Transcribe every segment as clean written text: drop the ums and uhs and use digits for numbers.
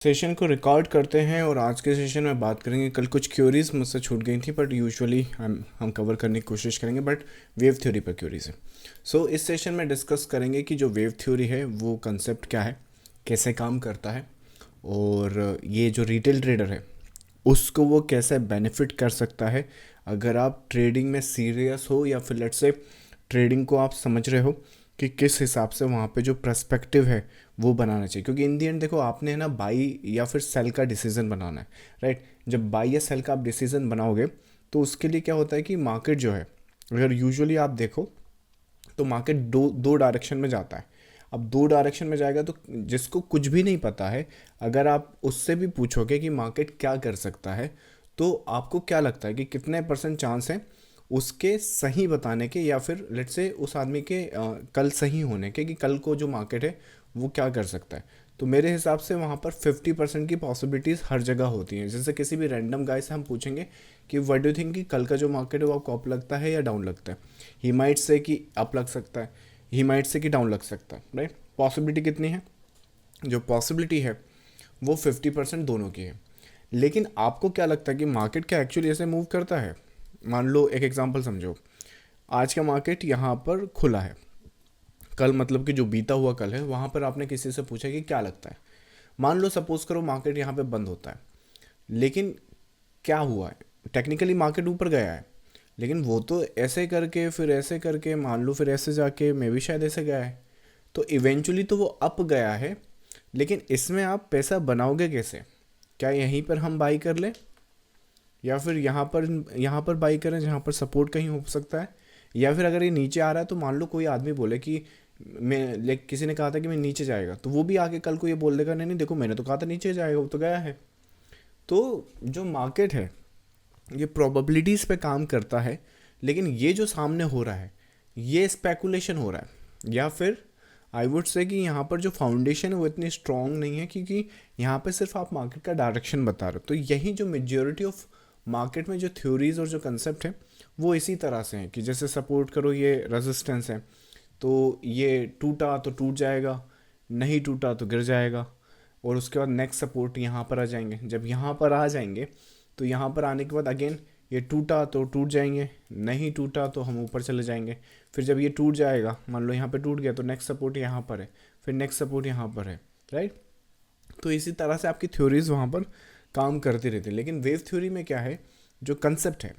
Session को record करते हैं और आज के सेशन में बात करेंगे। कल कुछ क्यूरीज मुझसे छूट गई थी बट यूजुअली हम कवर करने की कोशिश करेंगे, बट वेव थ्योरी पर क्यूरीज है। सो इस सेशन में डिस्कस करेंगे कि जो वेव थ्योरी है वो कंसेप्ट क्या है, कैसे काम करता है, और ये जो रिटेल ट्रेडर है उसको वो कैसे बेनिफिट कर सकता है अगर आप ट्रेडिंग में सीरियस हो, या फिर लेट्स से ट्रेडिंग को आप समझ रहे हो कि किस हिसाब से वहाँ पे जो पर्सपेक्टिव है वो बनाना चाहिए। क्योंकि इन दी एंड देखो, आपने है ना बाई या फिर सेल का डिसीज़न बनाना है, राइट। जब बाई या सेल का आप डिसीज़न बनाओगे तो उसके लिए क्या होता है कि मार्केट जो है, अगर यूजुअली आप देखो तो मार्केट दो दो डायरेक्शन में जाता है। अब दो डायरेक्शन में जाएगा तो जिसको कुछ भी नहीं पता है, अगर आप उससे भी पूछोगे कि मार्केट क्या कर सकता है, तो आपको क्या लगता है कि कितने परसेंट चांस है उसके सही बताने के, या फिर लेट्स से उस आदमी के कल सही होने के, कि कल को जो मार्केट है वो क्या कर सकता है। तो मेरे हिसाब से वहाँ पर 50% की पॉसिबिलिटीज़ हर जगह होती हैं। जैसे किसी भी रैंडम गाय से हम पूछेंगे कि व्हाट डू थिंक कि कल का जो मार्केट है वो आपको अप लगता है या डाउन लगता है, ही माइट से कि अप लग सकता है, ही माइट से कि डाउन लग सकता है, राइट। पॉसिबिलिटी कितनी है? जो पॉसिबिलिटी है वो 50% दोनों की है। लेकिन आपको क्या लगता है कि मार्केट क्या एक्चुअली ऐसे मूव करता है? मान लो एक एग्जांपल समझो, आज का मार्केट यहाँ पर खुला है, कल मतलब कि जो बीता हुआ कल है वहाँ पर आपने किसी से पूछा कि क्या लगता है। मान लो सपोज करो मार्केट यहाँ पे बंद होता है, लेकिन क्या हुआ है, टेक्निकली मार्केट ऊपर गया है, लेकिन वो तो ऐसे करके फिर ऐसे करके मान लो फिर ऐसे जाके मे भी शायद ऐसे गया है, तो इवेंचुअली तो वो अप गया है। लेकिन इसमें आप पैसा बनाओगे कैसे? क्या यहीं पर हम बाई कर लें, या फिर यहाँ पर बाई करें जहाँ पर सपोर्ट कहीं हो सकता है, या फिर अगर ये नीचे आ रहा है तो मान लो कोई आदमी बोले कि मैं लाइक किसी ने कहा था कि मैं नीचे जाएगा, तो वो भी आके कल को ये बोल देगा नहीं नहीं देखो मैंने तो कहा था नीचे जाएगा, वो तो गया है। तो जो मार्केट है ये प्रोबेबिलिटीज़ पे काम करता है, लेकिन ये जो सामने हो रहा है ये स्पेकुलेशन हो रहा है, या फिर आई वुड से कि यहाँ पर जो फाउंडेशन है वो इतनी स्ट्रॉन्ग नहीं है, क्योंकि यहाँ पे सिर्फ आप मार्केट का डायरेक्शन बता रहे हो। तो यही जो मेजॉरिटी ऑफ मार्केट में जो थ्योरीज और जो कंसेप्ट है वो इसी तरह से हैं कि जैसे सपोर्ट करो ये रेजिस्टेंस है, तो ये टूटा तो टूट जाएगा, नहीं टूटा तो गिर जाएगा, और उसके बाद नेक्स्ट सपोर्ट यहाँ पर आ जाएंगे। जब यहाँ पर आ जाएंगे तो यहाँ पर आने के बाद अगेन ये टूटा तो टूट जाएंगे, नहीं टूटा तो हम ऊपर चले जाएंगे। फिर जब ये टूट जाएगा, मान लो यहाँ पे टूट गया, तो नेक्स्ट सपोर्ट यहाँ पर है, फिर नेक्स्ट सपोर्ट यहाँ पर है, राइट। तो इसी तरह से आपकी थ्योरीज वहाँ पर काम करती रहती है। लेकिन वेव थ्योरी में क्या है, जो कंसेप्ट है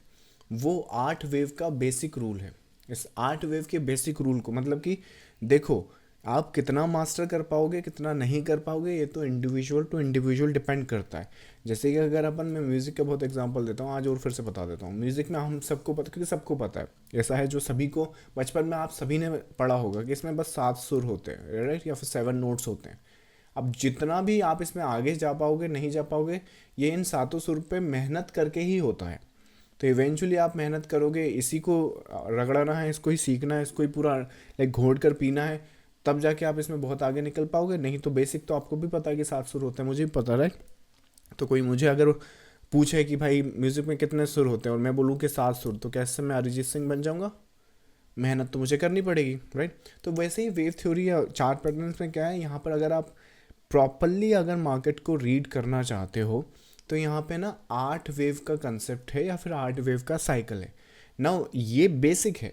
वो 8 वेव का बेसिक रूल है। इस 8 वेव के बेसिक रूल को मतलब कि देखो, आप कितना मास्टर कर पाओगे कितना नहीं कर पाओगे ये तो इंडिविजुअल टू इंडिविजुअल डिपेंड करता है। जैसे कि अगर अपन, मैं म्यूज़िक का बहुत एग्जांपल देता हूँ आज, और फिर से बता देता हूँ। म्यूज़िक में हम सबको पता, क्योंकि सबको पता है ऐसा है जो सभी को बचपन में आप सभी ने पढ़ा होगा कि इसमें बस 7 सुर होते हैं, राइट, या फिर 7 नोट्स होते हैं। अब जितना भी आप इसमें आगे जा पाओगे नहीं जा पाओगे, ये इन 7 सुर पे मेहनत करके ही होता है। तो इवेंचुअली आप मेहनत करोगे, इसी को रगड़ना है, इसको ही सीखना है, इसको ही पूरा लाइक घोट कर पीना है, तब जाके आप इसमें बहुत आगे निकल पाओगे। नहीं तो बेसिक तो आपको भी पता है कि 7 सुर होते हैं, मुझे भी पता है। तो कोई मुझे अगर पूछे कि भाई म्यूज़िक में कितने सुर होते हैं और मैं बोलूँ कि 7 सुर, तो कैसे मैं अरिजीत सिंह बन जाऊँगा? मेहनत तो मुझे करनी पड़ेगी, राइट। तो वैसे ही वेव थ्योरी या चार्ट पैटर्न्स में क्या है, यहाँ पर अगर आप प्रॉपरली अगर मार्केट को रीड करना चाहते हो तो यहाँ पे ना 8 वेव का कंसेप्ट है, या फिर 8 वेव का साइकिल है ना, ये बेसिक है।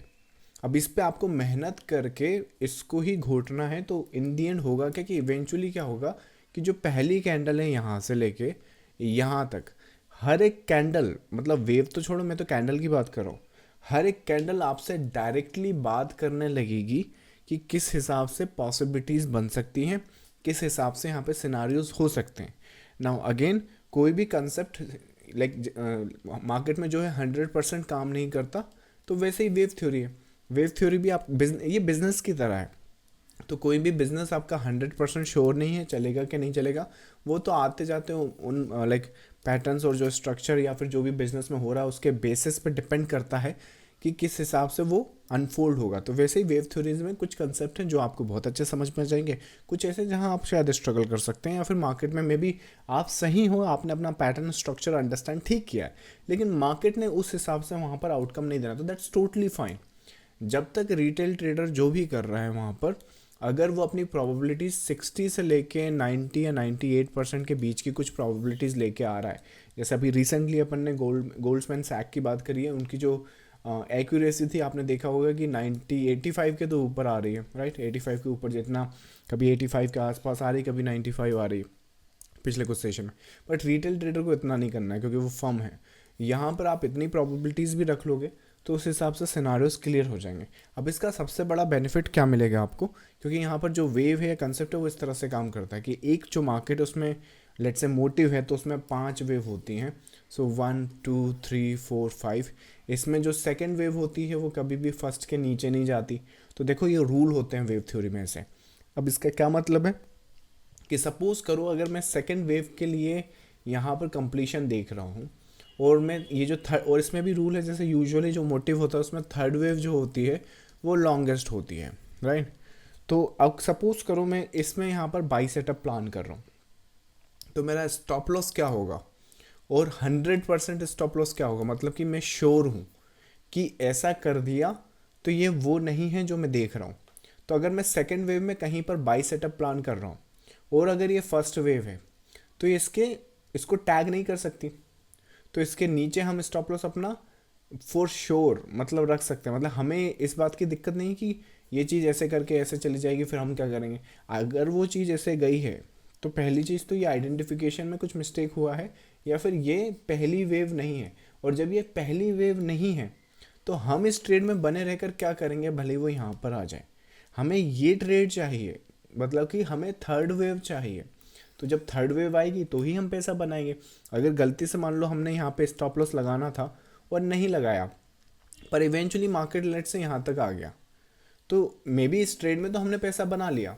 अब इस पे आपको मेहनत करके इसको ही घोटना है, तो इन दी एंड होगा क्या कि इवेंचुअली क्या होगा कि जो पहली कैंडल है यहाँ से लेके यहाँ तक, हर एक कैंडल, मतलब वेव तो छोड़ो, मैं तो कैंडल की बात कर रहा हूँ, हर एक कैंडल आपसे डायरेक्टली बात करने लगेगी कि किस हिसाब से पॉसिबिलिटीज़ बन सकती हैं, किस हिसाब से यहाँ पे सिनारियोज हो सकते हैं। नाउ अगेन, कोई भी कंसेप्ट लाइक मार्केट में जो है 100% काम नहीं करता, तो वैसे ही वेव थ्योरी है। वेव थ्योरी भी आप ये बिजनेस की तरह है। तो कोई भी बिजनेस आपका 100% श्योर नहीं है चलेगा कि नहीं चलेगा, वो तो आते जाते उन लाइक पैटर्न्स और जो स्ट्रक्चर या फिर जो भी बिजनेस में हो रहा है उसके बेसिस पे डिपेंड करता है कि किस हिसाब से वो अनफोल्ड होगा। तो वैसे ही वेव थ्योरीज में कुछ कंसेप्ट हैं जो आपको बहुत अच्छे समझ में जाएंगे, कुछ ऐसे जहां आप शायद स्ट्रगल कर सकते हैं, या फिर मार्केट में मे बी आप सही हो, आपने अपना पैटर्न स्ट्रक्चर अंडरस्टैंड ठीक किया है, लेकिन मार्केट ने उस हिसाब से वहाँ पर आउटकम नहीं देना, तो दैट्स टोटली फाइन। जब तक रिटेल ट्रेडर जो भी कर रहा है वहाँ पर अगर वो अपनी प्रोबेबिलिटीज 60 से लेके 90 या 98% के बीच की कुछ प्रोबेबिलिटीज़ लेके आ रहा है, जैसे अभी रिसेंटली अपन ने गोल्ड्समैन सैक की बात करी है, उनकी जो एक्यूरेसी थी आपने देखा होगा कि 85 के तो ऊपर आ रही है, राइट। 85 के ऊपर, जितना कभी 85 के आसपास आ रही, कभी 95 आ रही पिछले कुछ सेशन में। बट रिटेल ट्रेडर को इतना नहीं करना है क्योंकि वो फर्म है। यहाँ पर आप इतनी प्रोबेबिलिटीज़ भी रख लोगे तो उस हिसाब से सिनारियोज क्लियर हो जाएंगे। अब इसका सबसे बड़ा बेनिफिट क्या मिलेगा आपको, क्योंकि यहाँ पर जो वेव है, कंसेप्ट है, वो इस तरह से काम करता है कि एक जो मार्केट उसमें लेट्स से मोटिव है तो उसमें 5 वेव होती हैं। सो 1 2 3 4 5। इसमें जो सेकेंड वेव होती है वो कभी भी फर्स्ट के नीचे नहीं जाती। तो देखो ये रूल होते हैं वेव थ्योरी में से। अब इसका क्या मतलब है कि सपोज करो अगर मैं सेकेंड वेव के लिए यहाँ पर कंप्लीशन देख रहा हूँ, और मैं ये जो थर्ड, और इसमें भी रूल है जैसे यूजुअली जो मोटिव होता है उसमें थर्ड वेव जो होती है वो लॉन्गेस्ट होती है, राइट। तो अब सपोज करो मैं इसमें यहाँ पर बाई सेटअप प्लान कर रहा हूँ, तो मेरा स्टॉप लॉस क्या होगा, और 100% स्टॉप लॉस क्या होगा, मतलब कि मैं श्योर हूँ कि ऐसा कर दिया तो ये वो नहीं है जो मैं देख रहा हूँ। तो अगर मैं सेकेंड वेव में कहीं पर बाई सेटअप प्लान कर रहा हूँ और अगर ये फर्स्ट वेव है तो इसको टैग नहीं कर सकती, तो इसके नीचे हम स्टॉप लॉस अपना फॉर श्योर मतलब रख सकते हैं। मतलब हमें इस बात की दिक्कत नहीं कि ये चीज़ ऐसे करके ऐसे चली जाएगी फिर हम क्या करेंगे। अगर वो चीज़ ऐसे गई है तो पहली चीज़ तो ये आइडेंटिफिकेशन में कुछ मिस्टेक हुआ है या फिर ये पहली वेव नहीं है। और जब ये पहली वेव नहीं है तो हम इस ट्रेड में बने रहकर क्या करेंगे, भले वो यहाँ पर आ जाए, हमें ये ट्रेड चाहिए, मतलब कि हमें थर्ड वेव चाहिए। तो जब थर्ड वेव आएगी तो ही हम पैसा बनाएंगे। अगर गलती से मान लो हमने यहाँ पे स्टॉप लॉस लगाना था और नहीं लगाया, पर इवेंचुअली मार्केट लेट से यहाँ तक आ गया, तो मे बी इस ट्रेड में तो हमने पैसा बना लिया,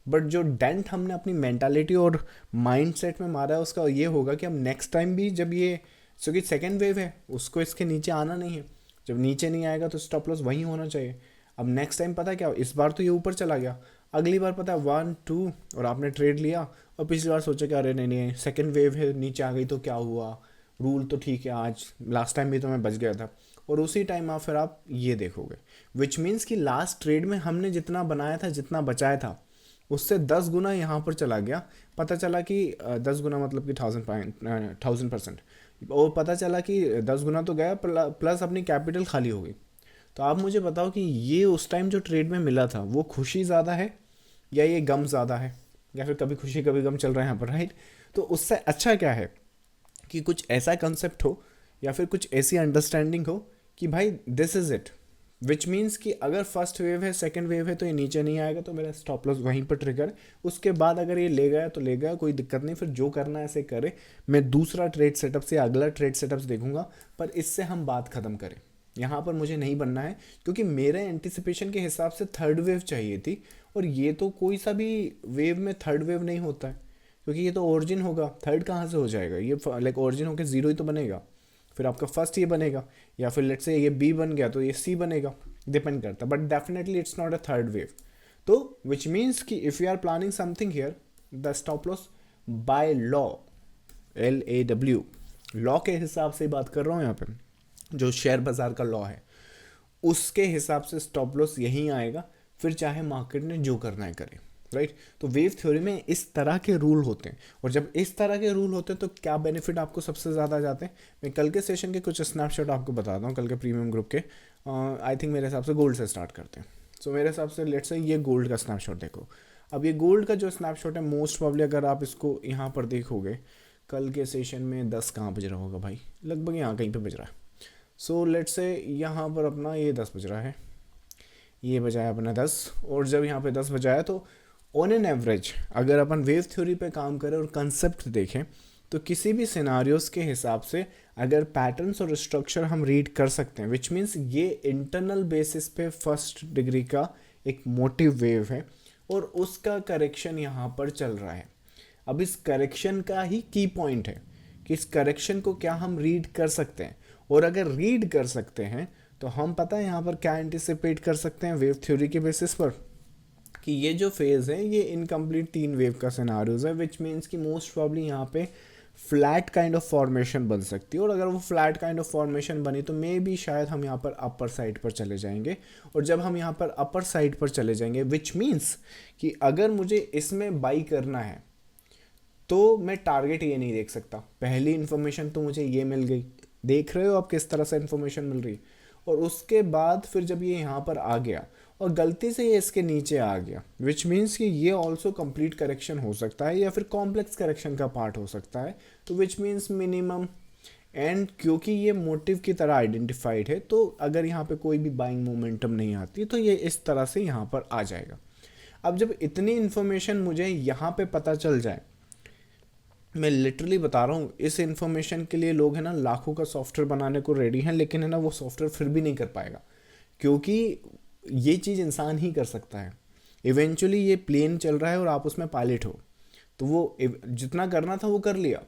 बट जो डेंट हमने अपनी मेंटालिटी और माइंडसेट में मारा है उसका ये होगा कि हम नेक्स्ट टाइम भी जब ये, क्योंकि सेकेंड वेव है उसको इसके नीचे आना नहीं है, जब नीचे नहीं आएगा तो स्टॉप लॉस वहीं होना चाहिए। अब नेक्स्ट टाइम पता क्या, इस बार तो ये ऊपर चला गया, अगली बार पता है 1 2 और आपने ट्रेड लिया, और पिछली बार सोचा कि अरे नहीं नहीं सेकेंड वेव है नीचे आ गई तो क्या हुआ, रूल तो ठीक है, आज लास्ट टाइम भी तो मैं बच गया था, और उसी टाइम आप फिर आप ये देखोगे। विच मीन्स कि लास्ट ट्रेड में हमने जितना बनाया था, जितना बचाया था, उससे 10 गुना यहाँ पर चला गया। पता चला कि 10 गुना मतलब कि 1000%, और पता चला कि 10 गुना तो गया प्लस अपनी कैपिटल खाली हो गई। तो आप मुझे बताओ कि ये उस टाइम जो ट्रेड में मिला था वो खुशी ज़्यादा है या ये गम ज़्यादा है, या फिर कभी खुशी कभी गम चल रहा है यहाँ पर, राइट। तो उससे अच्छा क्या है कि कुछ ऐसा कंसेप्ट हो या फिर कुछ ऐसी अंडरस्टैंडिंग हो कि भाई this is it, which means कि अगर फर्स्ट वेव है सेकंड वेव है तो ये नीचे नहीं आएगा तो मेरा स्टॉप लॉस वहीं पर ट्रिगर है। उसके बाद अगर ये ले गया तो ले गया, कोई दिक्कत नहीं, फिर जो करना है ऐसे करे। मैं दूसरा ट्रेड सेटअप से अगला ट्रेड सेटअप्स देखूंगा, पर इससे हम बात ख़त्म करें। यहाँ पर मुझे नहीं बनना है क्योंकि मेरे एंटिसिपेशन के हिसाब से थर्ड वेव चाहिए थी, और ये तो कोई सा भी वेव में थर्ड वेव नहीं होता है, क्योंकि ये तो ओरिजिन होगा, थर्ड कहाँ से हो जाएगा, ये लाइक ओरिजिन होकर जीरो ही तो बनेगा, फिर आपका फर्स्ट ये बनेगा, या फिर लेट्स से ये बी बन गया तो ये सी बनेगा, डिपेंड करता, but definitely it's not a third wave. तो विच मीन्स कि if you are planning something here, the stop loss by law, LAW, law के हिसाब से बात कर रहा हूँ यहाँ पे, जो शेयर बाजार का लॉ है उसके हिसाब से स्टॉप लॉस यहीं आएगा, फिर चाहे मार्केट ने जो करना है करे, राइट। तो वेव थ्योरी में इस तरह के रूल होते हैं, और जब इस तरह के रूल होते हैं तो क्या बेनिफिट आपको सबसे ज़्यादा आ जाते हैं। मैं कल के सेशन के कुछ स्नैपशॉट आपको बताता हूँ, कल के प्रीमियम ग्रुप के। आई थिंक मेरे हिसाब से गोल्ड से स्टार्ट करते हैं। सो मेरे हिसाब से लेट्स से ये गोल्ड का स्नैपशॉट देखो। अब ये गोल्ड का जो स्नैपशॉट है मोस्ट प्रॉब्ली अगर आप इसको यहाँ पर देखोगे, कल के सेशन में 10 कहाँ बज रहा होगा भाई, लगभग यहाँ कहीं पर बज रहा है। सो लेट्स से यहाँ पर अपना ये 10 बज रहा है, ये बजाया अपना 10, और जब यहाँ पे 10 बजाया तो ऑन एन एवरेज अगर अपन वेव थ्योरी पे काम करें और कंसेप्ट देखें तो किसी भी सिनारियोस के हिसाब से अगर पैटर्न्स और स्ट्रक्चर हम रीड कर सकते हैं, विच मीन्स ये इंटरनल बेसिस पे फर्स्ट डिग्री का एक मोटिव वेव है और उसका करेक्शन यहाँ पर चल रहा है। अब इस करेक्शन का ही की पॉइंट है कि इस करेक्शन को क्या हम रीड कर सकते हैं, और अगर रीड कर सकते हैं तो हम पता है यहाँ पर क्या एंटिसिपेट कर सकते हैं वेव थ्योरी के बेसिस पर, कि ये जो फेज़ है ये इनकम्प्लीट 3 वेव का सिनारियोज है, विच मीन्स कि मोस्ट प्रॉब्ली यहाँ पे फ्लैट काइंड ऑफ फॉर्मेशन बन सकती है, और अगर वो फ्लैट काइंड ऑफ फॉर्मेशन बनी तो मे बी शायद हम यहाँ पर अपर साइड पर चले जाएंगे। और जब हम यहाँ पर अपर साइड पर चले जाएंगे, विच मीन्स कि अगर मुझे इसमें बाई करना है तो मैं टारगेट ये नहीं देख सकता। पहली इन्फॉर्मेशन तो मुझे ये मिल गई, देख रहे हो आप किस तरह से इन्फॉर्मेशन मिल रही है। और उसके बाद फिर जब ये यहाँ पर आ गया और गलती से ये इसके नीचे आ गया, विच मीन्स कि ये ऑल्सो कंप्लीट करेक्शन हो सकता है या फिर कॉम्प्लेक्स करेक्शन का पार्ट हो सकता है, तो विच मीन्स मिनिमम। एंड क्योंकि ये मोटिव की तरह आइडेंटिफाइड है, तो अगर यहाँ पे कोई भी बाइंग मोमेंटम नहीं आती तो ये इस तरह से यहाँ पर आ जाएगा। अब जब इतनी इन्फॉर्मेशन मुझे यहाँ पे पता चल जाए, मैं लिटरली बता रहा हूँ, इस इन्फॉर्मेशन के लिए लोग है ना लाखों का सॉफ्टवेयर बनाने को रेडी हैं, लेकिन है ना वो सॉफ्टवेयर फिर भी नहीं कर पाएगा, क्योंकि ये चीज़ इंसान ही कर सकता है। इवेंचुअली ये प्लेन चल रहा है और आप उसमें पायलट हो, तो वो जितना करना था वो कर लिया,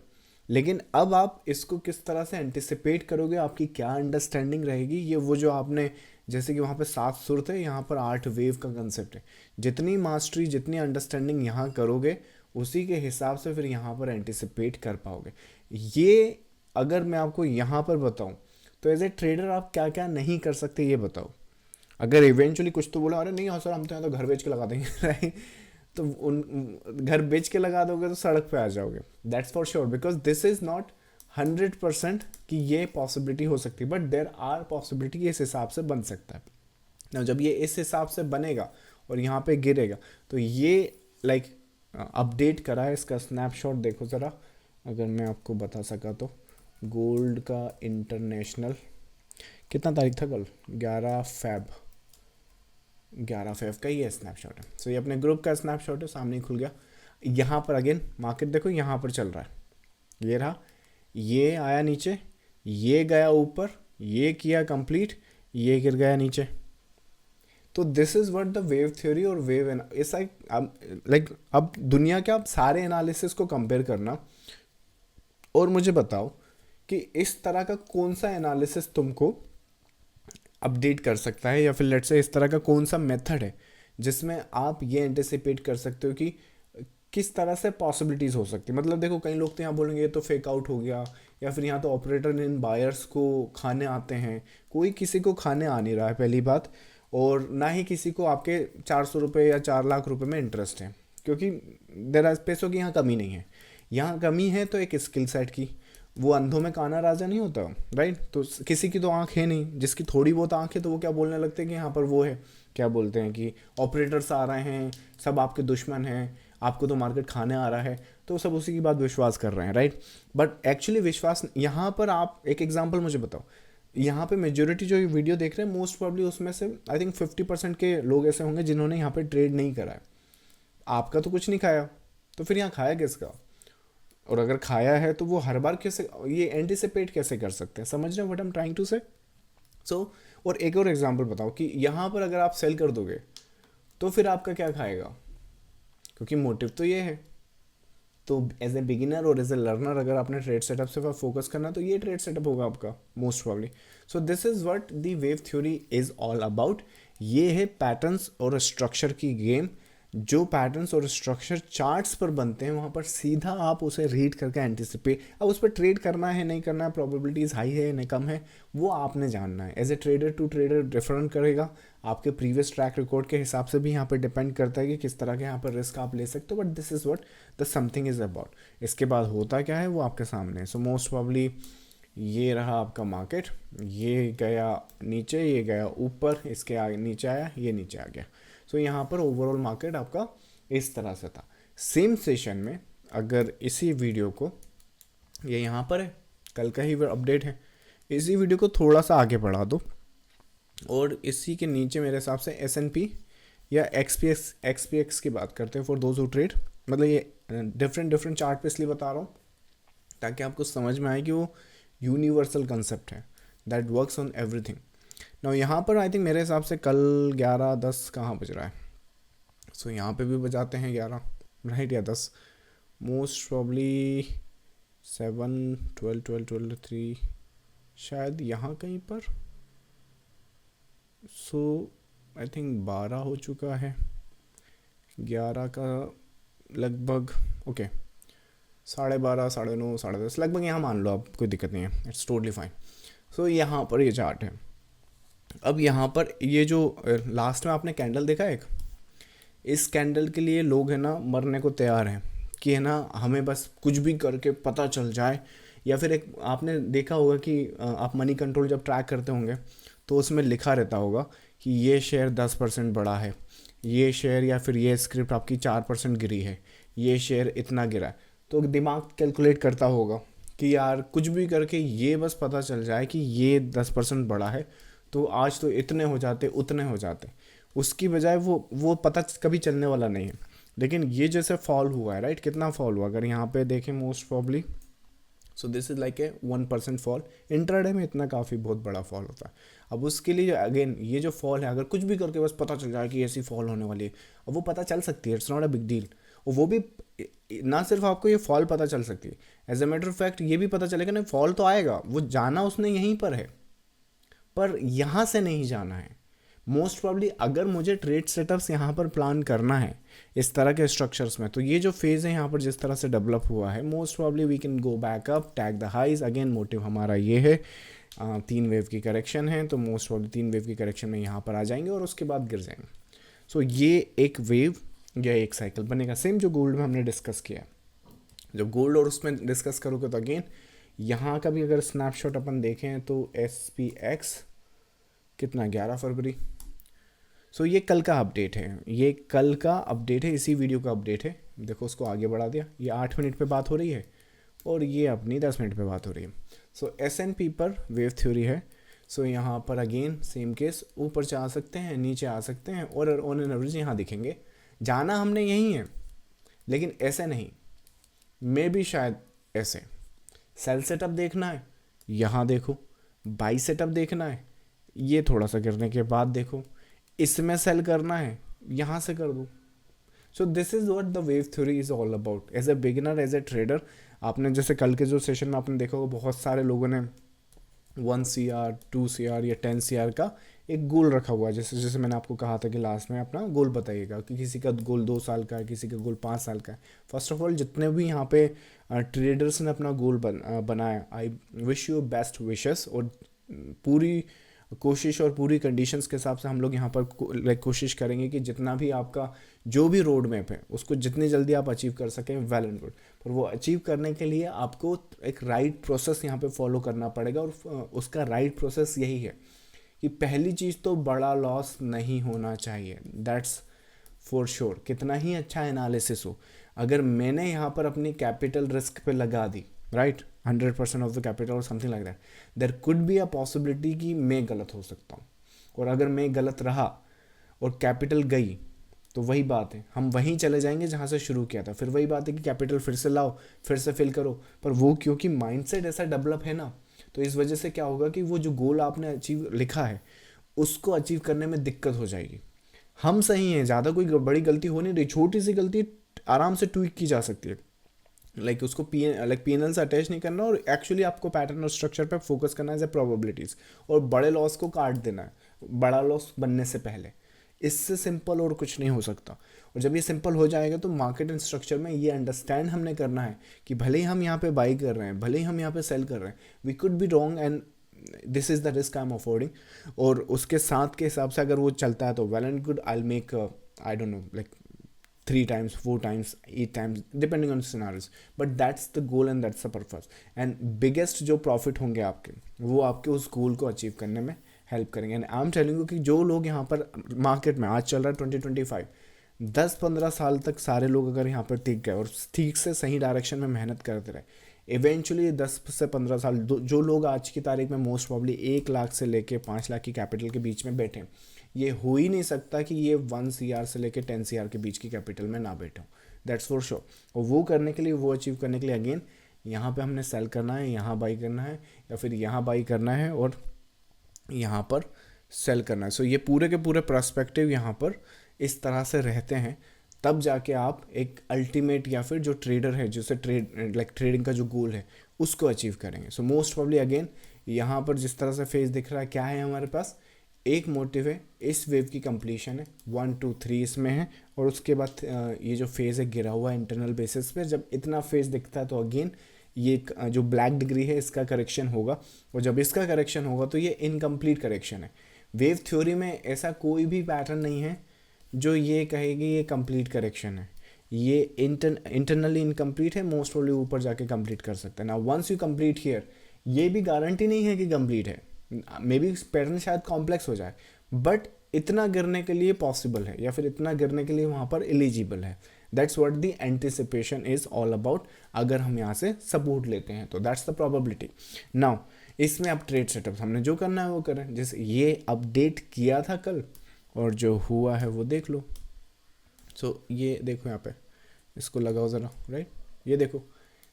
लेकिन अब आप इसको किस तरह से एंटिसिपेट करोगे, आपकी क्या अंडरस्टैंडिंग रहेगी, ये वो जो आपने, जैसे कि वहाँ पे 7 सुर थे, यहाँ पर 8 वेव का कंसेप्ट है। जितनी मास्टरी, जितनी अंडरस्टैंडिंग यहाँ करोगे, उसी के हिसाब से फिर यहाँ पर एंटिसिपेट कर पाओगे। ये अगर मैं आपको यहाँ पर बताऊँ तो एज ए ट्रेडर आप क्या क्या नहीं कर सकते ये बताओ। अगर इवेंचुअली कुछ तो बोला, अरे नहीं हाँ सर हम तो यहाँ तो घर बेच के लगा देंगे राइट, तो उन घर बेच के लगा दोगे तो सड़क पे आ जाओगे, that's for sure, because this is not 100% कि ये पॉसिबिलिटी हो सकती है, बट देर आर पॉसिबिलिटी इस हिसाब से बन सकता है ना। जब ये इस हिसाब से बनेगा और यहाँ पे गिरेगा, तो ये लाइक अपडेट करा है, इसका स्नैपशॉट देखो ज़रा, अगर मैं आपको बता सका तो। गोल्ड का इंटरनेशनल कितना तारीख था कल, 11 फेब का ये स्नैपशॉट है। सो ये अपने ग्रुप का स्नैपशॉट है, सामने ही खुल गया। यहाँ पर अगेन मार्केट देखो, यहाँ पर चल रहा है, ये रहा, ये आया नीचे, ये गया ऊपर, ये किया कंप्लीट, ये गिर गया नीचे। तो this is what the wave theory और वेव इस लाइक अब दुनिया के आप सारे एनालिसिस को कंपेयर करना और मुझे बताओ कि इस तरह का कौन सा एनालिसिस तुमको अपडेट कर सकता है, या फिर लेट्स से इस तरह का कौन सा मेथड है जिसमें आप ये एंटिसिपेट कर सकते हो कि किस तरह से पॉसिबिलिटीज़ हो सकती है। मतलब देखो, कई लोग तो यहाँ बोलेंगे ये तो फेक आउट हो गया, या फिर यहाँ तो ऑपरेटर इन बायर्स को खाने आते हैं। कोई किसी को खाने आ नहीं रहा है पहली बात, और ना ही किसी को आपके 400 रुपये या 4 लाख रुपए में इंटरेस्ट है, क्योंकि देर पैसों की यहाँ कमी नहीं है। यहाँ कमी है तो एक स्किल सेट की, वो अंधों में काना राजा नहीं होता राइट। तो किसी की तो आंख है नहीं, जिसकी थोड़ी बहुत आंख है तो वो क्या बोलने लगते हैं कि यहाँ पर वो है, क्या बोलते हैं कि ऑपरेटर्स आ रहे हैं, सब आपके दुश्मन हैं, आपको तो मार्केट खाने आ रहा है, तो सब उसी की बात विश्वास कर रहे हैं राइट। बट एक्चुअली विश्वास यहाँ पर, आप एक एग्जांपल मुझे बताओ, यहाँ पे मेजोरिटी जो वीडियो देख रहे हैं मोस्ट प्रॉब्ली उसमें से आई थिंक 50% के लोग ऐसे होंगे जिन्होंने यहाँ पे ट्रेड नहीं करा है। आपका तो कुछ नहीं खाया, तो फिर यहाँ खाया किसका? और अगर खाया है तो वो हर बार कैसे ये एंटिसिपेट कैसे कर सकते हैं? समझ रहे हो what I am trying to say? So और एक और एग्जांपल बताओ कि यहाँ पर अगर आप सेल कर दोगे तो फिर आपका क्या खाएगा? क्योंकि मोटिव तो ये है। तो एज ए बिगिनर और एज ए लर्नर अगर आपने ट्रेड सेटअप से फोकस करना तो ये ट्रेड सेटअप होगा आपका most probably. So this is what the wave theory is all about. ये है पैटर्न्स और स्ट्रक्चर की गेम। जो पैटर्न्स और स्ट्रक्चर चार्ट्स पर बनते हैं वहाँ पर सीधा आप उसे रीड करके एंटिसिपेट, अब उस पर ट्रेड करना है नहीं करना है, प्रोबेबिलिटीज़ हाई है नहीं कम है, वो आपने जानना है। As a trader to trader different करेगा, आपके प्रीवियस ट्रैक रिकॉर्ड के हिसाब से भी यहाँ पर डिपेंड करता है कि किस तरह के यहाँ पर रिस्क आप ले सकते हो। But this is what the something is about. इसके बाद होता क्या है वो आपके सामने है। सो मोस्ट प्रॉब्ली ये रहा आपका मार्केट, ये गया नीचे, ये गया ऊपर, इसके आगे नीचे आया, ये नीचे आ गया। सो यहाँ पर ओवरऑल मार्केट आपका इस तरह से था। सेम सेशन में अगर इसी वीडियो को, ये यहाँ पर है, कल का ही अपडेट है, इसी वीडियो को थोड़ा सा आगे बढ़ा दो और इसी के नीचे मेरे हिसाब से S&P या XPX की बात करते हैं फॉर दोज हु ट्रेड। मतलब ये डिफरेंट चार्ट पे इसलिए बता रहा हूँ ताकि आपको समझ में आए कि वो यूनिवर्सल कंसेप्ट है that works on everything. Now यहाँ पर आई थिंक मेरे हिसाब से कल 11:10 कहाँ बज रहा है, सो यहाँ पे भी बजाते हैं 11 राइट या 10, मोस्ट प्रॉब्ली 7, 12, 3 शायद यहाँ कहीं पर। सो आई थिंक 12 हो चुका है, 11 का लगभग। ओके 12:30, 9:30, 10:30 लगभग यहाँ मान लो आप, कोई दिक्कत नहीं है, इट्स टोटली फाइन। सो यहाँ पर ये चार्ट है। अब यहाँ पर ये जो लास्ट में आपने कैंडल देखा है एक, इस कैंडल के लिए लोग है ना मरने को तैयार हैं कि है ना हमें बस कुछ भी करके पता चल जाए। या फिर एक आपने देखा होगा कि आप मनी कंट्रोल जब ट्रैक करते होंगे तो उसमें लिखा रहता होगा कि ये शेयर 10% बढ़ा है, ये शेयर या फिर ये स्क्रिप्ट आपकी 4% गिरी है, ये शेयर इतना गिरा है। तो दिमाग कैलकुलेट करता होगा कि यार कुछ भी करके ये बस पता चल जाए कि ये 10% बढ़ा है, तो आज तो इतने हो जाते उतने हो जाते। उसकी बजाय वो पता कभी चलने वाला नहीं है। लेकिन ये जैसे फॉल हुआ है, राइट, कितना फॉल हुआ अगर यहाँ पे देखें most probably, so this is like a 1% fall. Intraday में इतना काफ़ी बहुत बड़ा फॉल होता है। अब उसके लिए अगेन ये जो फॉल है, अगर कुछ भी करके बस पता चल जाए कि ऐसी फॉल होने वाली है, अब वो पता चल सकती है, it's not a big deal. और वो भी ना सिर्फ आपको ये फॉल पता चल सकती है, as a matter of fact ये भी पता चलेगा ना फॉल तो आएगा, वो जाना उसने यहीं पर है, पर यहाँ से नहीं जाना है। मोस्ट प्रॉब्ली अगर मुझे ट्रेड सेटअप्स यहाँ पर प्लान करना है इस तरह के स्ट्रक्चर्स में, तो ये जो फेज़ है यहाँ पर जिस तरह से डेवलप हुआ है, most probably we can go back up, tag the highs. Again motive हमारा ये है, 3 वेव की करेक्शन है, तो मोस्ट प्रॉब्ली 3 वेव की करेक्शन में यहाँ पर आ जाएंगे और उसके बाद गिर जाएंगे। सो ये एक वेव या एक साइकिल बनेगा, सेम जो गोल्ड में हमने डिस्कस किया। जब गोल्ड और उसमें डिस्कस करोगे तो अगेन यहाँ का भी अगर स्नैपशॉट अपन देखें तो SPX कितना 11 फरवरी। सो ये कल का अपडेट है, ये कल का अपडेट है, इसी वीडियो का अपडेट है। देखो उसको आगे बढ़ा दिया, ये 8 मिनट पे बात हो रही है और ये अपनी 10 मिनट पे बात हो रही है। सो S&P पर वेव थ्योरी है। सो यहाँ पर अगेन सेम केस, ऊपर से आ सकते हैं, नीचे आ सकते हैं और ऑन एन एवरेज यहाँ दिखेंगे। जाना हमने यही है, लेकिन ऐसे नहीं, मे भी शायद ऐसे। सेल सेटअप देखना है, यहाँ देखो, बाई सेटअप देखना है, ये थोड़ा सा गिरने के बाद देखो, इसमें सेल करना है, यहाँ से कर दो। So this is what the wave theory is all about. As a beginner, as a trader, आपने जैसे कल के जो सेशन में आपने देखा होगा, बहुत सारे लोगों ने 1 CR 2 CR या 10 CR का एक गोल रखा हुआ है। जैसे जैसे मैंने आपको कहा था कि लास्ट में अपना गोल बताइएगा कि किसी का गोल 2 साल का है, किसी का गोल 5 साल का है। फर्स्ट ऑफ ऑल जितने भी यहाँ पे ट्रेडर्स ने अपना गोल बनाया, I wish you best wishes. और पूरी कोशिश और पूरी कंडीशंस के हिसाब से हम लोग यहाँ पर कोशिश करेंगे कि जितना भी आपका जो भी रोड मैप है उसको जितनी जल्दी आप अचीव कर सकें, वेल एंड गुड। पर वो अचीव करने के लिए आपको एक राइट प्रोसेस यहाँ पे फॉलो करना पड़ेगा। और उसका राइट प्रोसेस यही है कि पहली चीज़ तो बड़ा लॉस नहीं होना चाहिए, दैट्स फॉर श्योर। कितना ही अच्छा एनालिसिस हो, अगर मैंने यहाँ पर अपनी कैपिटल रिस्क पे लगा दी, राइट, 100% ऑफ द कैपिटल और something like that, there could be a possibility कि मैं गलत हो सकता हूँ। और अगर मैं गलत रहा और कैपिटल गई, तो वही बात है, हम वहीं चले जाएंगे जहाँ से शुरू किया था। फिर वही बात है कि कैपिटल फिर से लाओ, फिर से फिल करो। पर वो क्योंकि माइंडसेट ऐसा डेवलप है ना, तो इस वजह से क्या होगा कि वो जो गोल आपने अचीव लिखा है उसको अचीव करने में दिक्कत हो जाएगी। हम सही हैं, ज़्यादा कोई बड़ी गलती हो नहीं रही, छोटी सी गलती आराम से ट्वीक की जा सकती है। लाइक उसको PNL से अटैच नहीं करना और एक्चुअली आपको पैटर्न और स्ट्रक्चर पे फोकस करना है एज ए प्रोबेबिलिटीज़, और बड़े लॉस को काट देना है बड़ा लॉस बनने से पहले। इससे सिंपल और कुछ नहीं हो सकता। और जब ये सिंपल हो जाएगा तो मार्केट एंड स्ट्रक्चर में ये अंडरस्टैंड हमने करना है कि भले ही हम यहाँ पे बाई कर रहे हैं, भले ही हम यहाँ पे सेल कर रहे हैं, we could be wrong and this is the risk I am affording. और उसके साथ के हिसाब से अगर वो चलता है तो well and good, I will make I don't know like 3 times, 4 times, 8 times, depending on scenarios. But that's the goal and that's the purpose. And biggest जो profit होंगे आपके, वो आपके उस गोल को अचीव करने में हेल्प करेंगे। And I am telling you कि जो लोग यहाँ पर मार्केट में आज चल रहा है 2025, 10-15 साल तक सारे लोग अगर यहाँ पर टिक गए और ठीक से सही डायरेक्शन में मेहनत करते रहे, इवेंचुअली 10 से 15 साल, जो लोग आज की तारीख में मोस्ट प्रॉब्ली 1 लाख से लेके 5 लाख की कैपिटल के बीच में बैठे, ये हो ही नहीं सकता कि ये 1 CR से लेके 10 CR के बीच की कैपिटल में ना बैठे हो, दैट्स फॉर श्योर। और वो करने के लिए, वो अचीव करने के लिए अगेन यहाँ पे हमने सेल करना है, यहाँ बाई करना है, या फिर यहाँ बाई करना है और यहाँ पर सेल करना है। सो ये पूरे के पूरे पर्सपेक्टिव यहाँ पर इस तरह से रहते हैं, तब जाके आप एक अल्टीमेट या फिर जो ट्रेडर है जिससे ट्रेडिंग का जो गोल है उसको अचीव करेंगे। सो मोस्ट प्रॉब्ली अगेन यहाँ पर जिस तरह से फेज दिख रहा है, क्या है हमारे पास, एक मोटिव है, इस वेव की कंप्लीशन है, 1 2 3 इसमें है, और उसके बाद ये जो फेज़ है गिरा हुआ है इंटरनल बेसिस पे। जब इतना फेज़ दिखता है तो अगेन ये जो ब्लैक डिग्री है इसका करेक्शन होगा, और जब इसका करेक्शन होगा तो ये इनकम्प्लीट करेक्शन है। वेव थ्योरी में ऐसा कोई भी पैटर्न नहीं है जो ये कहेगी ये कंप्लीट करेक्शन है। ये इंटरनली इनकम्प्लीट है, मोस्ट प्रोबेबली ऊपर जाके कंप्लीट कर सकता है ना। वंस यू कंप्लीट हियर, ये भी गारंटी नहीं है कि कंप्लीट है, मे बी पैटर्न शायद कॉम्प्लेक्स हो जाए, बट इतना गिरने के लिए पॉसिबल है, या फिर इतना गिरने के लिए वहाँ पर एलिजिबल है। That's what the anticipation is all about. अगर हम यहाँ से सपोर्ट लेते हैं तो दैट्स द प्रोबेबिलिटी। नाउ इसमें अब ट्रेड सेटअप हमने जो करना है वो करें। जैसे ये अपडेट किया था कल, और जो हुआ है वो देख लो। सो ये देखो यहाँ पे, इसको लगाओ ज़रा, राइट, ये देखो,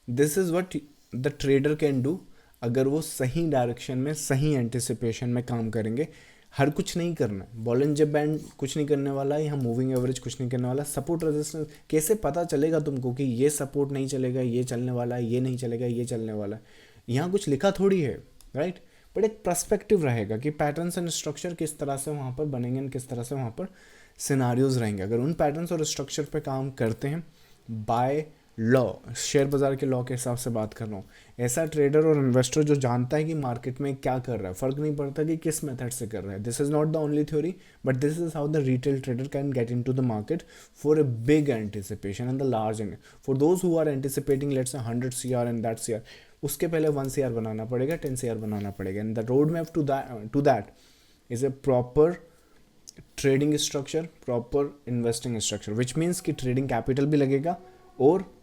this is what the trader can do अगर वो सही डायरेक्शन में, सही एंटिसिपेशन में काम करेंगे। हर कुछ नहीं करना, बॉलिंजर बैंड कुछ नहीं करने वाला, यहाँ मूविंग एवरेज कुछ नहीं करने वाला। सपोर्ट रेजिस्टेंस कैसे पता चलेगा तुमको कि ये सपोर्ट नहीं चलेगा, ये चलने वाला है, ये नहीं चलेगा, ये चलने वाला है? यहाँ कुछ लिखा थोड़ी है, राइट, बट एक पर्सपेक्टिव रहेगा कि पैटर्न्स एंड स्ट्रक्चर किस तरह से वहाँ पर बनेंगे और किस तरह से वहाँ पर सिनारियोज रहेंगे। अगर उन पैटर्न्स और स्ट्रक्चर पे काम करते हैं बाय लॉ, शेयर बाजार के लॉ के हिसाब से बात कर रहा हूँ, ऐसा ट्रेडर और इन्वेस्टर जो जानता है कि मार्केट में क्या कर रहा है, फ़र्क नहीं पड़ता कि किस मेथड से कर रहा है। This is not the only theory, but this is how the retail trader can get into the market for a big anticipation and the large and for those who are anticipating let's say 100 CR and that CR, उसके पहले 1 CR बनाना पड़ेगा, 10 CR बनाना पड़ेगा। And the road map to that is a proper trading structure, proper investing structure, which means कि trading capital भी लगेगा, और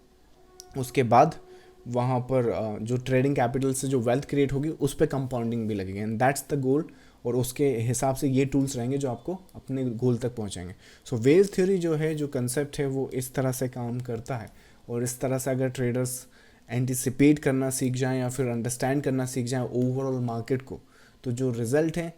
उसके बाद वहाँ पर जो ट्रेडिंग कैपिटल से जो वेल्थ क्रिएट होगी उस पर कंपाउंडिंग भी लगेगी। एंड दैट्स द गोल, और उसके हिसाब से ये टूल्स रहेंगे जो आपको अपने गोल तक पहुँचाएंगे। सो वेव थ्योरी जो है, जो कंसेप्ट है, वो इस तरह से काम करता है। और इस तरह से अगर ट्रेडर्स एंटिसिपेट करना सीख जाएं या फिर अंडरस्टैंड करना सीख जाएं ओवरऑल मार्केट को, तो जो रिज़ल्ट हैं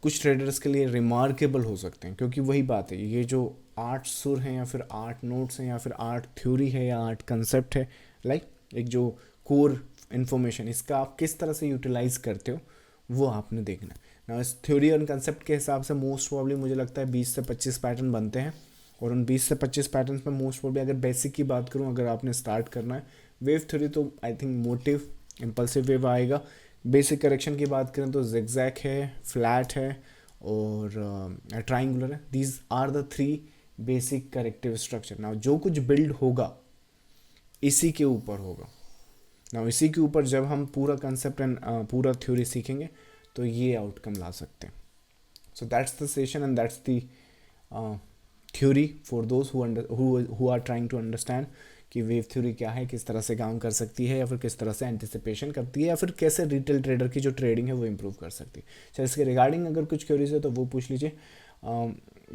कुछ ट्रेडर्स के लिए रिमार्केबल हो सकते हैं। क्योंकि वही बात है, ये जो 8 सुर हैं या फिर 8 नोट्स हैं या फिर 8 थ्योरी है या 8 कंसेप्ट है, लाइक एक जो कोर इन्फॉर्मेशन, इसका आप किस तरह से यूटिलाइज करते हो वो आपने देखना है ना। इस थ्योरी और कंसेप्ट के हिसाब से मोस्ट प्रॉब्ली मुझे लगता है 20 से 25 पैटर्न बनते हैं, और उन 20 से 25 पैटर्न में मोस्ट प्रॉब्ली अगर बेसिक की बात करूँ, अगर आपने स्टार्ट करना है वेव थ्योरी, तो I think motive impulsive wave आएगा। बेसिक करेक्शन की बात करें तो जिगजैग है, फ्लैट है, और ट्राइंगुलर है। These are the 3 basic corrective structure. ना जो कुछ बिल्ड होगा इसी के ऊपर होगा। ना इसी के ऊपर जब हम पूरा कंसेप्ट एंड पूरा थ्योरी सीखेंगे तो ये आउटकम ला सकते हैं। So that's the session and that's the theory for those who are trying to understand कि वेव थ्योरी क्या है, किस तरह से काम कर सकती है, या फिर किस तरह से एंटिसिपेशन करती है, या फिर कैसे रिटेल ट्रेडर की जो ट्रेडिंग है वो इम्प्रूव कर सकती है। चलो इसके रिगार्डिंग अगर कुछ क्वेरीज है तो वो पूछ लीजिए।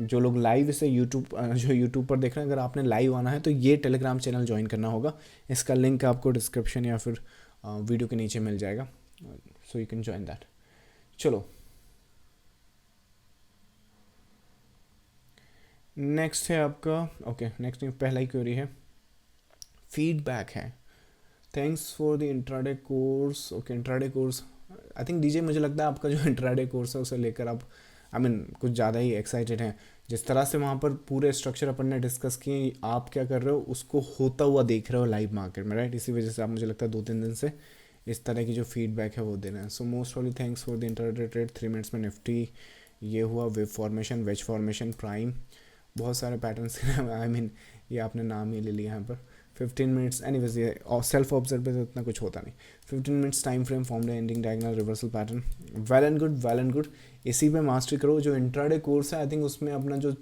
जो लोग लाइव इसे यूट्यूब पर देख रहे हैं, अगर आपने लाइव आना है तो ये टेलीग्राम चैनल ज्वाइन करना होगा। इसका लिंक आपको डिस्क्रिप्शन या फिर वीडियो के नीचे मिल जाएगा, so you can join that. चलो नेक्स्ट है आपका, ओके नेक्स्ट पहला ही क्वेरी है, फीडबैक है। Thanks for the intraday course. Okay intraday course, I think DJ मुझे लगता है आपका जो इंट्राडे कोर्स है उसे लेकर आप कुछ ज़्यादा ही एक्साइटेड हैं। जिस तरह से वहाँ पर पूरे स्ट्रक्चर अपन ने डिस्कस किए, आप क्या कर रहे हो उसको होता हुआ देख रहे हो लाइव मार्केट में, राइट। इसी वजह से आप मुझे लगता है 2-3 दिन से इस तरह की जो फीडबैक है वो दे रहे हैं। So most probably thanks for the intraday trade. 3 minutes में निफ्टी ये हुआ, wave formation, wedge formation, prime, बहुत सारे पैटर्न्स ये आपने नाम ही ले लिया यहाँ पर। 15 मिनट्स एनीवेज, ये सेल्फ ऑब्जर्व पे तो इतना कुछ होता नहीं। 15 minutes time frame, form ending diagonal reversal pattern, well and good, well and good. इसी पे मास्टरी करो। जो इंट्राडे कोर्स है आई थिंक उसमें अपना जो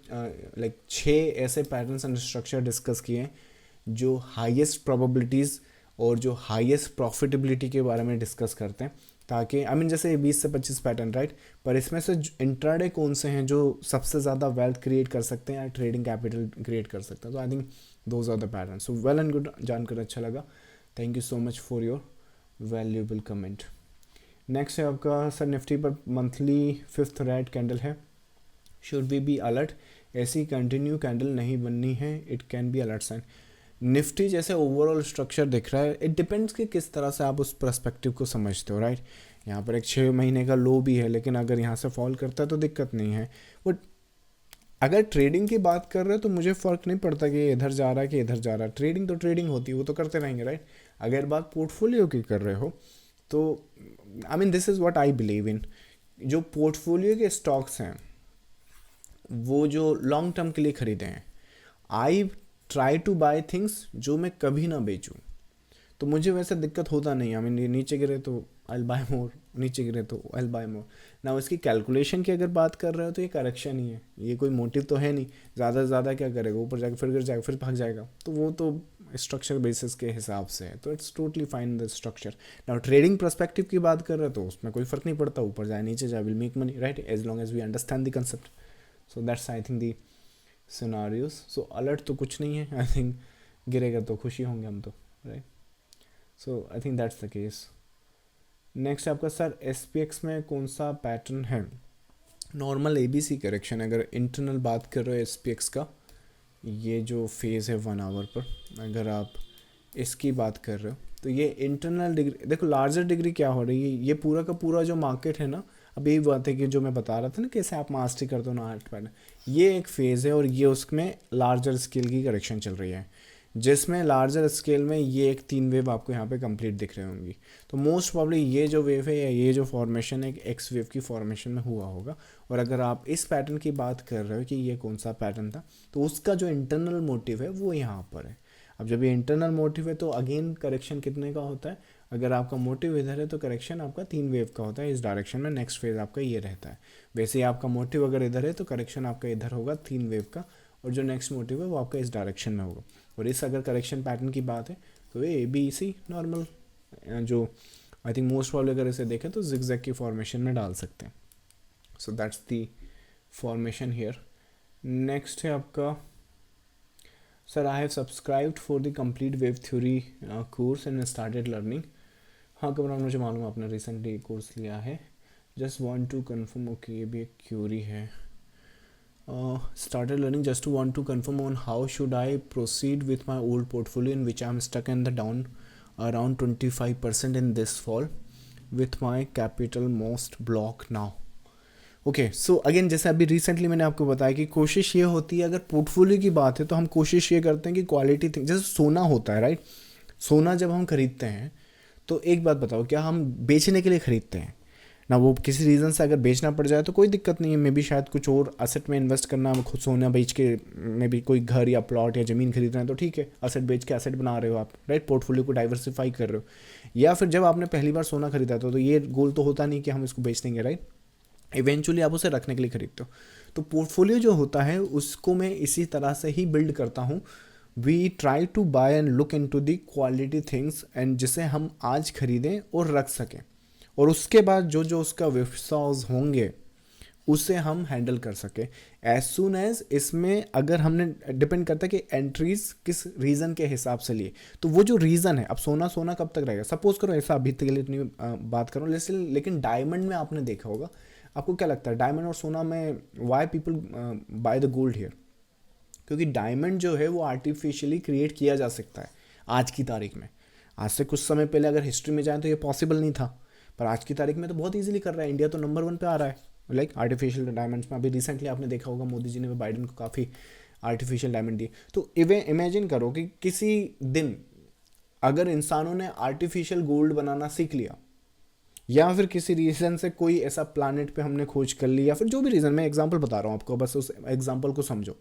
6 ऐसे पैटर्न्स एंड स्ट्रक्चर डिस्कस किए हैं जो हाईएस्ट प्रोबेबिलिटीज़ और जो हाईएस्ट प्रॉफिटेबिलिटी के बारे में डिस्कस करते हैं, ताकि जैसे 20 से 25 पैटर्न, राइट, पर इसमें से इंट्राडे कौन से हैं जो सबसे ज़्यादा वेल्थ क्रिएट कर सकते हैं या ट्रेडिंग कैपिटल क्रिएट कर सकते हैं। तो I think those are the pattern. So well and good, जानकर अच्छा लगा। Thank you so much for your valuable comment. Next है आपका सर, निफ्टी पर मंथली 5th रेड कैंडल है, शुड वी बी अलर्ट? ऐसी कंटिन्यू कैंडल नहीं बननी है, it can be alert sign. Nifty जैसे ओवरऑल स्ट्रक्चर दिख रहा है, इट डिपेंड्स कि किस तरह से आप उस पर्सपेक्टिव को समझते हो, राइट। यहाँ पर एक 6 महीने का लो भी है, लेकिन अगर यहाँ से फॉल करता है तो दिक्कत नहीं है। बट अगर ट्रेडिंग की बात कर रहे हो तो मुझे फ़र्क नहीं पड़ता कि ये इधर जा रहा है कि इधर जा रहा है, ट्रेडिंग तो ट्रेडिंग होती है, वो तो करते रहेंगे, राइट। अगर बात पोर्टफोलियो की कर रहे हो तो I mean this is what I believe in. जो पोर्टफोलियो के स्टॉक्स हैं वो जो लॉन्ग टर्म के लिए खरीदे हैं, I try to buy things जो मैं कभी ना बेचूं। तो मुझे वैसे दिक्कत होता नहीं है। आई मीन ये नीचे गिरे तो आई बाय मोर, नीचे गिरे तो आई बाय मोर ना। इसकी कैलकुलेशन की अगर बात कर रहे हो तो ये करेक्शन ही है, ये कोई मोटिव तो है नहीं। ज़्यादा से ज़्यादा क्या करेगा, ऊपर जाके फिर गिर जाएगा, फिर भाग जाएगा, तो वो तो स्ट्रक्चर बेसिस के हिसाब से है, तो it's totally fine the structure. ना ट्रेडिंग पर्सपेक्टिव की बात कर रहे हो तो उसमें कोई फ़र्क नहीं पड़ता, ऊपर जाए नीचे जाए, will make money, right, as long as we understand the concept. So that's I think the scenarios. So alert तो कुछ नहीं है, आई थिंक गिरेगा तो खुशी होंगे हम तो, right. So I think that's the case. Next आपका सर SPX में कौन सा पैटर्न है? Normal ABC correction. अगर इंटरनल बात कर रहे हो SPX का, ये जो फेज़ है 1 आवर पर, अगर आप इसकी बात कर रहे हो तो ये इंटरनल डिग्री, देखो लार्जर डिग्री क्या हो रही है, ये पूरा का पूरा जो मार्केट है ना, अब यही बात है कि जो मैं बता रहा था ना कैसे आप मास्टरी करते हो ना आर्ट पैटर्न, ये एक फेज़ है और ये उसमें लार्जर स्केल की करेक्शन चल रही है, जिसमें लार्जर स्केल में ये एक 3 वेव आपको यहाँ पे कंप्लीट दिख रही होंगी। तो मोस्ट प्रॉब्ली ये जो वेव है या ये जो फॉर्मेशन है एक एक्स वेव की फॉर्मेशन में हुआ होगा। और अगर आप इस पैटर्न की बात कर रहे हो कि ये कौन सा पैटर्न था, तो उसका जो इंटरनल मोटिव है वो यहाँ पर है। अब जब ये इंटरनल मोटिव है तो अगेन करेक्शन कितने का होता है, अगर आपका मोटिव इधर है तो करेक्शन आपका 3 वेव का होता है इस डायरेक्शन में, नेक्स्ट फेज आपका ये रहता है। वैसे ही आपका मोटिव अगर इधर है तो करेक्शन आपका इधर होगा 3 वेव का, और जो नेक्स्ट मोटिव है वो आपका इस डायरेक्शन में होगा। और इस अगर करेक्शन पैटर्न की बात है तो ये ABC नॉर्मल, जो आई थिंक मोस्ट प्रॉब्ली अगर इसे देखें तो जिगजैग की फॉर्मेशन में डाल सकते हैं। So that's the formation here. Next है आपका sir I have subscribed for the complete wave theory course and started learning. हाँ कमरान, मुझे मालूम है आपने रिसेंटली कोर्स लिया है, just want to confirm. Okay, ये भी एक क्यूरी है। Started learning, just to want to confirm on how should I proceed with my old portfolio in which I am stuck in the down around 25% in this fall with my capital most block now. Okay, so again जैसे अभी recently मैंने आपको बताया कि कोशिश ये होती है, अगर पोर्टफोलियो की बात है तो हम कोशिश ये करते हैं कि क्वालिटी थिंग, जैसे सोना होता है, राइट। सोना जब हम खरीदते हैं तो एक बात बताओ, क्या हम बेचने के लिए खरीदते हैं ना? वो किसी रीज़न से अगर बेचना पड़ जाए तो कोई दिक्कत नहीं है, मे बी शायद कुछ और असेट में इन्वेस्ट करना, खुद सोना बेच के मे बी कोई घर या प्लॉट या ज़मीन खरीद रहे हैं तो ठीक है, असेट बेच के असेट बना रहे हो आप, राइट, पोर्टफोलियो को डाइवर्सिफाई कर रहे हो। या फिर जब आपने पहली बार सोना खरीदा था तो ये गोल तो होता नहीं कि हम इसको बेच देंगे, राइट, इवेंचुअली आप उसे रखने के लिए खरीदते हो। तो पोर्टफोलियो जो होता है उसको मैं इसी तरह से ही बिल्ड करता हूँ। We try to buy and look into the quality things and जिसे हम आज खरीदें और रख सकें, और उसके बाद जो जो उसका विफ्सॉज होंगे उसे हम हैंडल कर सके एज सुन एज। इसमें अगर हमने डिपेंड करता है कि एंट्रीज किस रीज़न के हिसाब से लिए, तो वो जो रीज़न है, अब सोना सोना कब तक रहेगा, सपोज करो ऐसा, अभी तक के लिए इतनी बात करूँ, लेकिन डायमंड में आपने देखा होगा, आपको क्या लगता है डायमंड और सोना में why people by the gold here? क्योंकि डायमंड जो है वो आर्टिफिशियली क्रिएट किया जा सकता है आज की तारीख में। आज से कुछ समय पहले अगर हिस्ट्री में जाएँ तो ये पॉसिबल नहीं था, पर आज की तारीख में तो बहुत इजीली कर रहा है। इंडिया तो नंबर 1 पे आ रहा है लाइक आर्टिफिशियल डायमंड्स में। अभी रिसेंटली आपने देखा होगा मोदी जी ने बाइडन को काफ़ी आर्टिफिशियल डायमंड दिए। तो इमेजिन करो कि किसी दिन अगर इंसानों ने आर्टिफिशियल गोल्ड बनाना सीख लिया, या फिर किसी रीज़न से कोई ऐसा प्लानट पे हमने खोज कर ली, या फिर जो भी रीज़न, मैं एग्जांपल बता रहा हूँ आपको, बस उस एग्जांपल को समझो,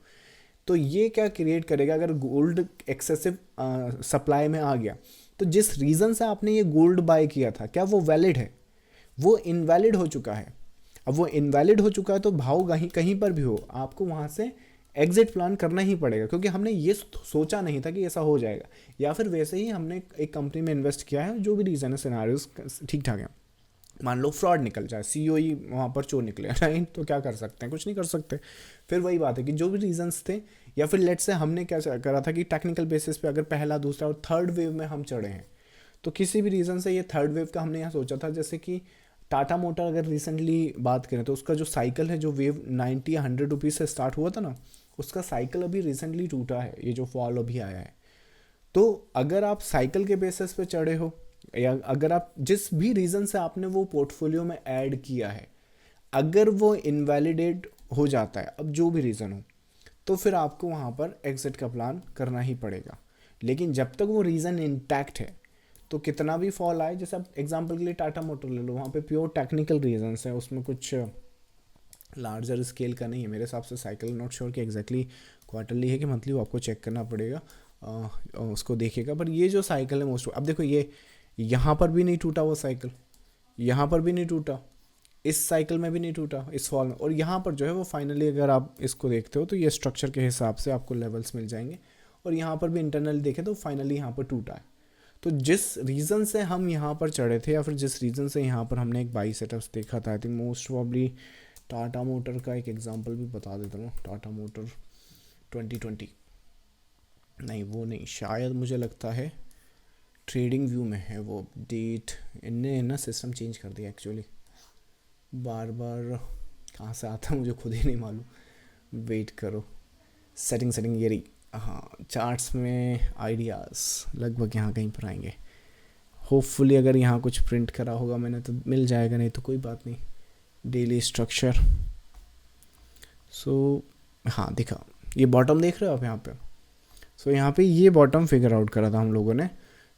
तो ये क्या क्रिएट करेगा? अगर गोल्ड एक्सेसिव सप्लाई में आ गया तो जिस रीज़न से आपने ये गोल्ड बाय किया था, क्या वो वैलिड है? वो इनवैलिड हो चुका है। अब वो इनवैलिड हो चुका है तो भाव कहीं कहीं पर भी हो, आपको वहाँ से एग्जिट प्लान करना ही पड़ेगा, क्योंकि हमने ये सोचा नहीं था कि ऐसा हो जाएगा। या फिर वैसे ही हमने एक कंपनी में इन्वेस्ट किया है, जो भी रीज़न है, सिनारियोस ठीक ठाक है, मान लो फ्रॉड निकल जाए, CEO ही वहाँ पर चोर निकले, राइट, तो क्या कर सकते हैं? कुछ नहीं कर सकते। फिर वही बात है कि जो भी रीजंस थे, या फिर लेट से हमने क्या करा था कि टेक्निकल बेसिस पे अगर पहला दूसरा और थर्ड वेव में हम चढ़े हैं, तो किसी भी रीज़न से ये थर्ड वेव का हमने यहाँ सोचा था। जैसे कि टाटा मोटर अगर रिसेंटली बात करें तो उसका जो साइकिल है, जो वेव 90 या 100 रुपीज़ से स्टार्ट हुआ था ना, उसका साइकिल अभी रिसेंटली टूटा है, ये जो फॉल अभी आया है। तो अगर आप साइकिल के बेसिस पे चढ़े हो या अगर आप जिस भी रीज़न से आपने वो पोर्टफोलियो में ऐड किया है, अगर वो इनवैलिडेट हो जाता है, अब जो भी रीज़न हो, तो फिर आपको वहाँ पर एग्ज़िट का प्लान करना ही पड़ेगा। लेकिन जब तक वो रीज़न इंटैक्ट है, तो कितना भी फॉल आए, जैसे आप एग्जांपल के लिए टाटा मोटर ले लो, वहाँ पे प्योर टेक्निकल रीजंस है, उसमें कुछ लार्जर स्केल का नहीं है मेरे हिसाब से। साइकिल नॉट श्योर कि एग्जैक्टली क्वार्टरली है कि मंथली, वो आपको चेक करना पड़ेगा, उसको देखेगा। पर ये जो साइकिल है मोस्ट, अब देखो ये यहाँ पर भी नहीं टूटा वो साइकिल, यहाँ पर भी नहीं टूटा, इस साइकिल में भी नहीं टूटा इस फॉल में, और यहाँ पर जो है वो फाइनली अगर आप इसको देखते हो तो ये स्ट्रक्चर के हिसाब से आपको लेवल्स मिल जाएंगे, और यहाँ पर भी इंटरनली देखें तो फाइनली यहाँ पर टूटा है। तो जिस रीज़न से हम यहाँ पर चढ़े थे, या फिर जिस रीज़न से यहाँ पर हमने एक बाई सेटअप्स देखा था, I think most probably Tata motor का एक एग्जांपल भी बता देता हूँ। टाटा मोटर 2020, नहीं वो नहीं, शायद मुझे लगता है ट्रेडिंग व्यू में है वो डेट। इनने ना सिस्टम चेंज कर दिया एक्चुअली, बार बार कहाँ से आता है मुझे खुद ही नहीं मालूम। वेट करो, सेटिंग ये रही। हाँ, चार्ट्स में आइडियाज़ लगभग यहाँ कहीं पर आएंगे। होपफुली अगर यहाँ कुछ प्रिंट करा होगा मैंने तो मिल जाएगा, नहीं तो कोई बात नहीं। डेली स्ट्रक्चर, सो हाँ दिखा, ये बॉटम देख रहे हो आप यहाँ पे। सो यहाँ पे ये बॉटम फिगर आउट करा था हम लोगों ने,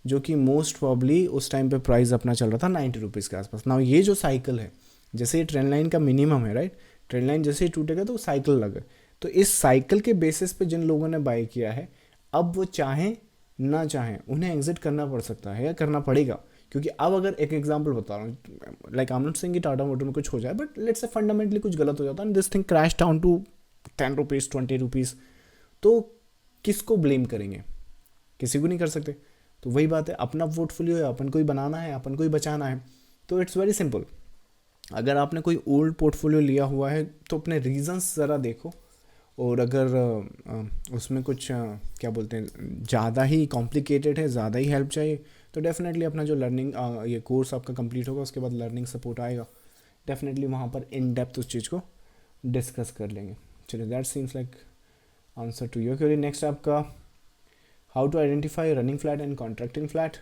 जो कि मोस्ट प्रॉब्ली उस टाइम पे प्राइस अपना चल रहा था 90 रुपीज़ के आसपास। ना ये जो साइकिल है, जैसे ये ट्रेंड लाइन का मिनिमम है, राइट, ट्रेंड लाइन जैसे ही टूटेगा तो साइकिल लगे, तो इस साइकिल के बेसिस पे जिन लोगों ने बाय किया है, अब वो चाहें ना चाहें उन्हें एग्जिट करना पड़ सकता है या करना पड़ेगा। क्योंकि अब अगर एक एग्जांपल बता रहा हूँ, like I am not saying कि टाटा मोटर में कुछ हो जाए, बट लेट्स से फंडामेंटली कुछ गलत हो जाता है, this thing crash down to 10 rupees 20 rupees, तो किसको ब्लेम करेंगे? किसी को नहीं कर सकते। तो वही बात है, अपना पोर्टफोलियो है, अपन को ही बनाना है, अपन को ही बचाना है। तो इट्स वेरी सिंपल, अगर आपने कोई ओल्ड पोर्टफोलियो लिया हुआ है तो अपने रीजंस ज़रा देखो, और अगर उसमें कुछ क्या बोलते हैं ज़्यादा ही कॉम्प्लिकेटेड है, ज़्यादा ही हेल्प चाहिए, तो डेफिनेटली अपना जो लर्निंग ये कोर्स आपका कंप्लीट होगा, उसके बाद लर्निंग सपोर्ट आएगा, डेफिनेटली वहाँ पर इन डेप्थ उस चीज़ को डिस्कस कर लेंगे। चलिए, that seems like answer to your query. Next आपका, how to identify running flat and contracting flat.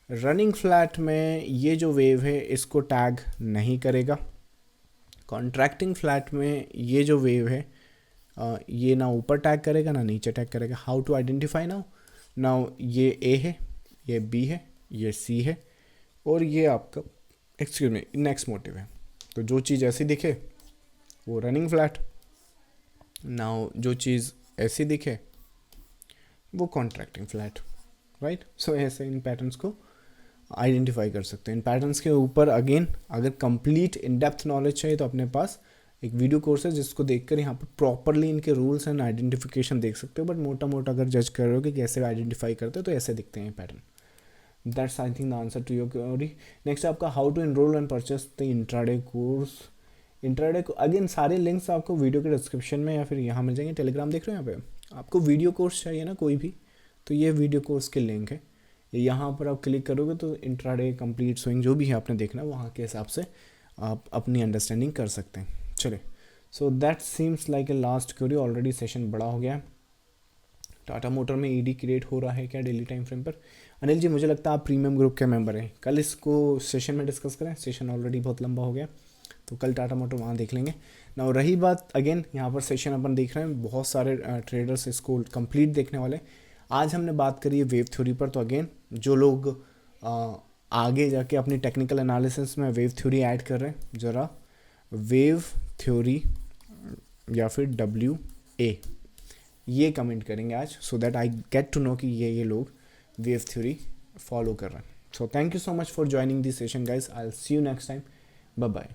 Running flat में ये जो वेव है इसको टैग नहीं करेगा। कॉन्ट्रैक्टिंग फ्लैट में ये जो वेव है ये ना ऊपर टैग करेगा ना नीचे टैग करेगा। हाउ टू आइडेंटिफाई नाउ, ये ए है, ये बी है, ये सी है, और ये आपका एक्सक्यूज मी नेक्स्ट मोटिव है। तो जो चीज़ ऐसी दिखे वो रनिंग फ्लैट, नाउ जो चीज़ ऐसी दिखे वो कॉन्ट्रैक्टिंग फ्लैट, राइट। सो ऐसे इन पैटर्न्स को आइडेंटिफाई कर सकते हैं। इन पैटर्न्स के ऊपर अगेन अगर कंप्लीट इन डेप्थ नॉलेज चाहिए तो अपने पास एक वीडियो कोर्स है जिसको देखकर यहाँ पर प्रॉपरली इनके रूल्स एंड आइडेंटिफिकेशन देख सकते हो। बट मोटा मोटा अगर जज कर रहे हो कि कैसे आइडेंटिफाई करते हो तो ऐसे दिखते हैं pattern. That's I think the answer to your query. Next आपका, how to enrol and purchase the intraday course. Intraday को अगेन सारे लिंक्स आपको वीडियो के डिस्क्रिप्शन में या फिर यहाँ मिल जाएंगे। टेलीग्राम देख रहे हो यहाँ पे, आपको वीडियो कोर्स चाहिए ना कोई भी, तो ये वीडियो कोर्स के लिंक है, यहाँ पर आप क्लिक करोगे तो इंट्राडे कंप्लीट स्विंग जो भी है आपने देखना, वहाँ के हिसाब से आप अपनी अंडरस्टैंडिंग कर सकते हैं। चलिए, so that seems like a last query. Already session बड़ा हो गया है। टाटा मोटर में ईडी क्रिएट हो रहा है क्या डेली टाइम फ्रेम पर? अनिल जी, मुझे लगता है आप प्रीमियम ग्रुप के मेंबर हैं, कल इसको सेशन में डिस्कस करें। सेशन ऑलरेडी बहुत लंबा हो गया, तो कल टाटा मोटर वहाँ देख लेंगे ना। रही बात अगेन, यहाँ पर सेशन अपन देख रहे हैं, बहुत सारे ट्रेडर्स इसको कंप्लीट देखने वाले। आज हमने बात करी है वेव थ्योरी पर, तो अगेन जो लोग आगे जाके अपनी टेक्निकल एनालिसिस में वेव थ्योरी ऐड कर रहे हैं, ज़रा वेव थ्योरी या फिर WA ये कमेंट करेंगे आज, so that I get to know कि ये लोग वेव थ्योरी फॉलो कर रहे हैं। So thank you so much for joining this session guys, I will see you next time, bye bye.